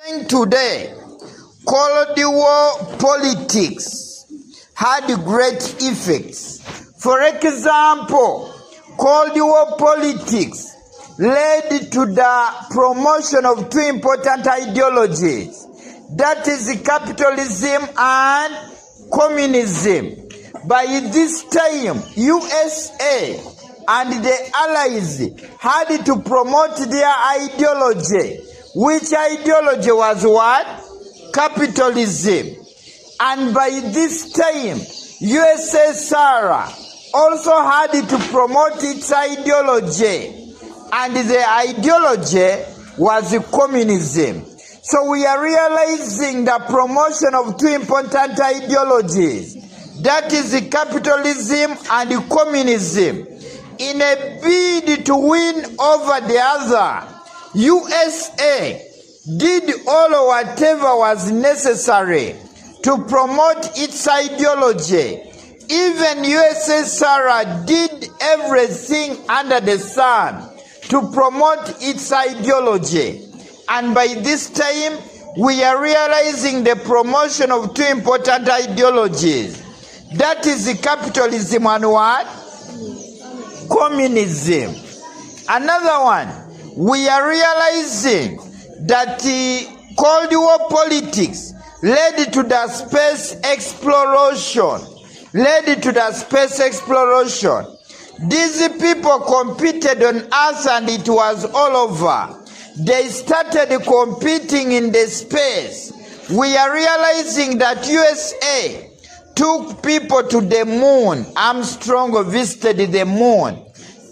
Today, Cold War politics had great effects. For example, Cold War politics led to the promotion of two important ideologies, that is capitalism and communism. By this time, USA and the Allies had to promote their ideology, which ideology was what? Capitalism. And by this time, USSR also had to promote its ideology, and the ideology was communism. So we are realizing the promotion of two important ideologies, that is capitalism and communism. In a bid to win over the other, USA did all whatever was necessary to promote its ideology. Even USSR did everything under the sun to promote its ideology. And by this time, we are realizing the promotion of two important ideologies. That is capitalism and what? Communism. Another one, we are realizing that the Cold War politics led to the space exploration. These people competed on Earth and it was all over. They started competing in the space. We are realizing that USA took people to the moon. Armstrong visited the moon.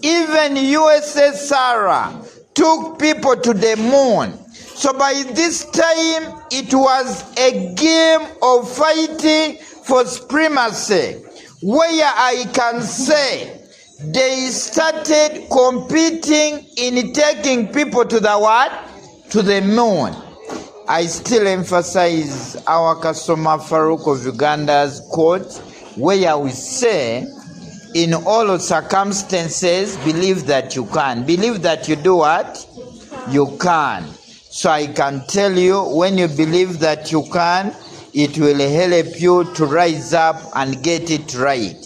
Even USSR took people to the moon. So by this time, it was a game of fighting for supremacy, where I can say they started competing in taking people to the what? To the moon. I still emphasize our Kasoma Farouk of Uganda's quote, where we say, in all circumstances, believe that you can. Believe that you do what? You can. So I can tell you, when you believe that you can, it will help you to rise up and get it right.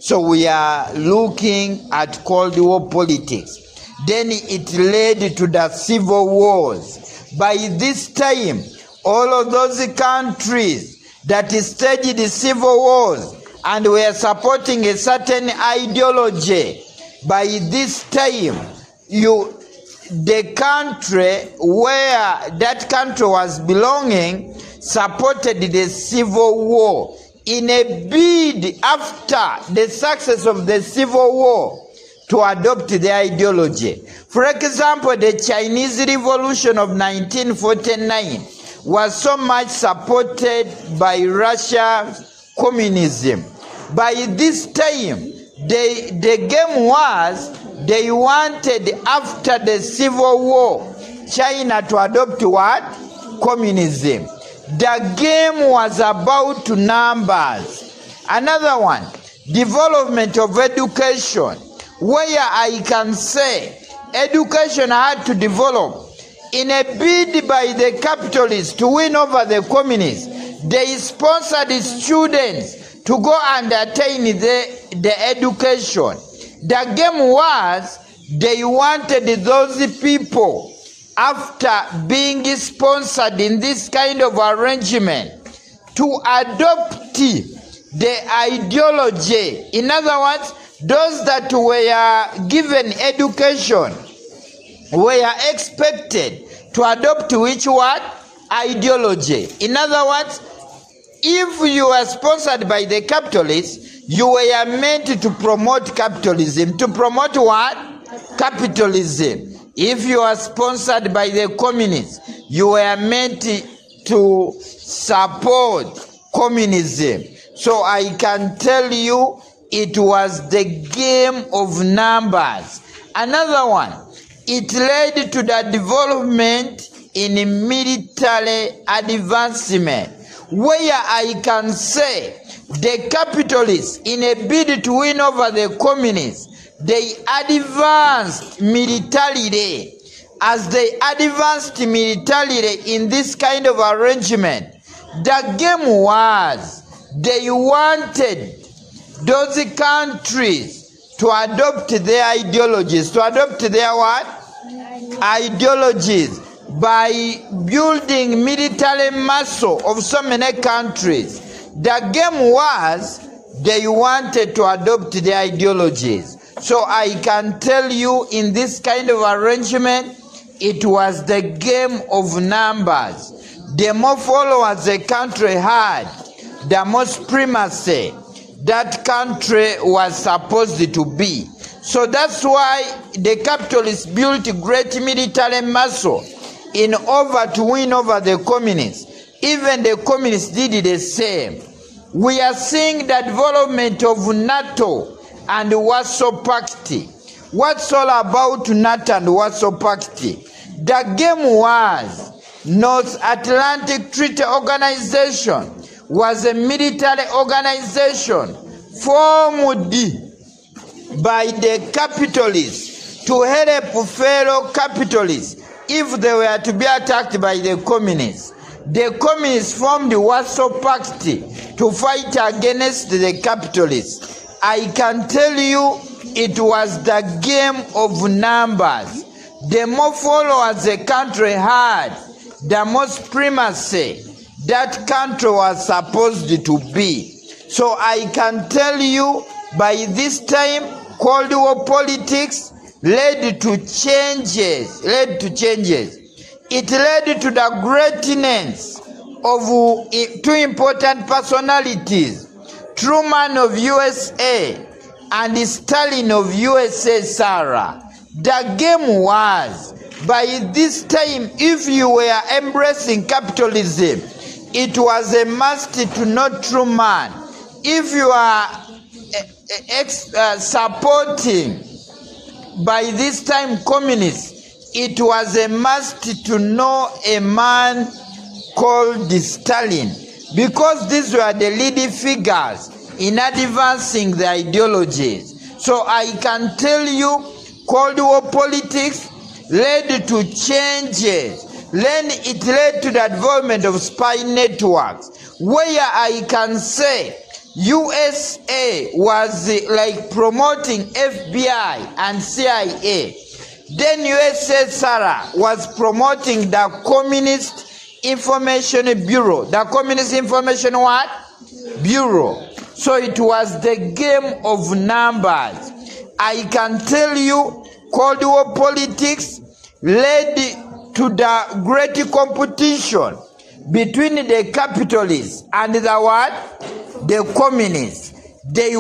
So we are looking at Cold War politics. Then it led to the civil wars. By this time, all of those countries that staged the civil wars and were supporting a certain ideology, by this time, the country where that country was belonging supported the civil war in a bid after the success of the civil war to adopt the ideology. For example, the Chinese Revolution of 1949 was so much supported by Russia's communism. By this time, the game was, they wanted after the civil war China to adopt what? Communism. The game was about numbers. Another one, development of education, where I can say education had to develop. In a bid by the capitalists to win over the communists, they sponsored students to go and attain the education. The game was, they wanted those people, after being sponsored in this kind of arrangement, to adopt the ideology. In other words, those that were given education were expected to adopt which what? Ideology. In other words, if you were sponsored by the capitalists, you were meant to promote capitalism. To promote what? Capitalism. If you are sponsored by the communists, you were meant to support communism. So I can tell you, it was the game of numbers. Another one, it led to the development in military advancement, where I can say the capitalists, in a bid to win over the communists, they advanced militarily. as they advanced militarily in this kind of arrangement, the game was they wanted those countries to adopt their ideologies. To adopt their what? Ideologies. By building military muscle of so many countries. The game was they wanted to adopt their ideologies. So I can tell you in this kind of arrangement, it was the game of numbers. The more followers a country had, the more supremacy that country was supposed to be. So that's why the capitalists built great military muscle in order to win over the communists. Even the communists did the same. We are seeing the development of NATO and Warsaw Pact. What's all about NATO and Warsaw Pact? The game was North Atlantic Treaty Organization was a military organization formed by the capitalists to help fellow capitalists if they were to be attacked by the communists. The communists formed the Warsaw Pact to fight against the capitalists. I can tell you it was the game of numbers. The more followers a country had, the more supremacy that country was supposed to be. So I can tell you by this time, Cold War politics led to changes. It led to the greatness of two important personalities, Truman of USA and Stalin of USSR. The game was, by this time, if you were embracing capitalism, it was a must to know Truman. If you are supporting, by this time, communists, it was a must to know a man called Stalin, because these were the leading figures in advancing the ideologies. So I can tell you, Cold War politics led to changes. Then it led to the development of spy networks, where I can say USA was like promoting FBI and CIA. Then USSR was promoting the Communist Information Bureau. The Communist Information what? Bureau. So it was the game of numbers. I can tell you, Cold War politics led to the great competition between the capitalists and the what? The communists. They